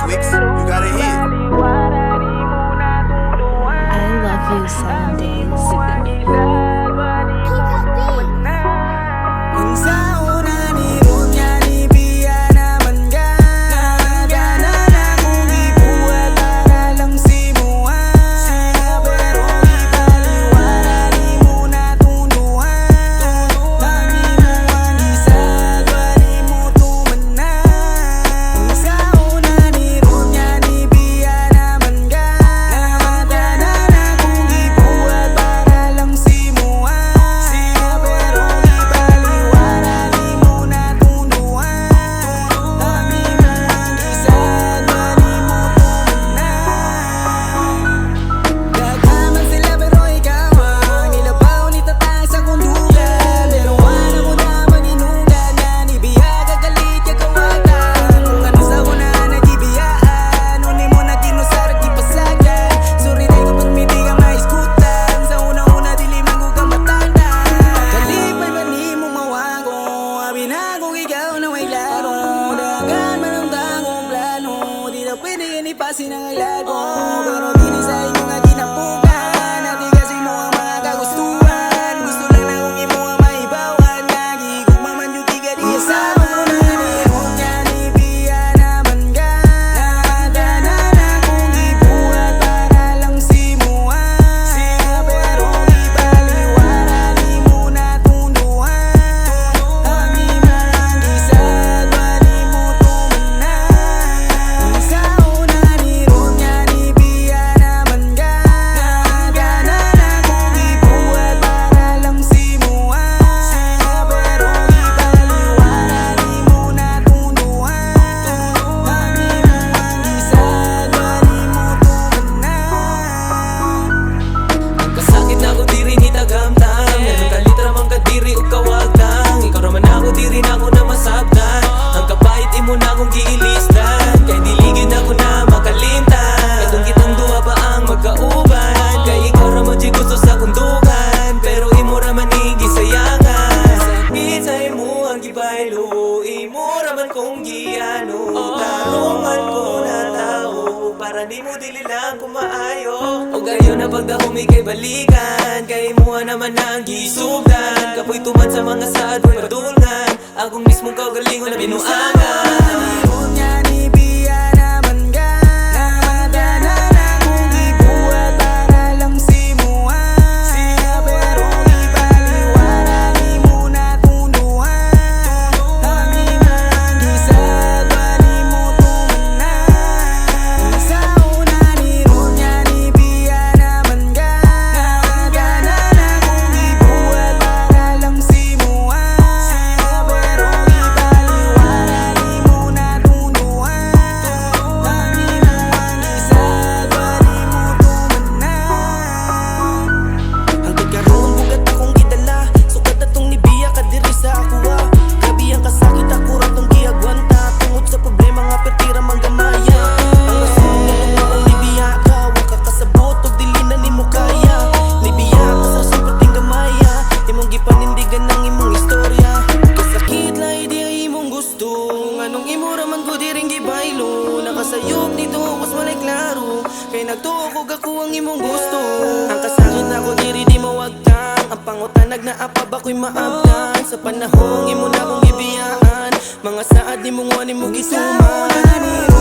Twix, you got a hit. I love you 7 days. Pwede yan ipasin ang lago, pero di rin sa inyo nga ginampukan. At di kasi mo ang mga kagustuhan. Gusto lang na kung imo ang maibawan. Lagi kung maman yung tiga di asama ko na nirong nga ni Bia naman ka. Nakadana na kung ibuhat para lang simuan. Pero di baliwara, di mo natunduan. Ang imang gisag, wali mo tumanan. Imura man kong giyano, tarungan ko na tao, para di mo dili lang kumaayo. O gayo na pagdahumi kay balikan, kay muha naman na ang gisugdan. Kapoy tuman sa mga saad mo padulngan, akong mismong kaugalingon na binuangan. Nakasayop dito, was malay klaro. Kaya nagtuog ako ang imong gusto. Ang kasakit ako diri di mawagtang. Ang pangutanag na apab ako'y maabdan. Sa panahong imo na kong ibiyaan, mga saad ni mong wani mo gisuman.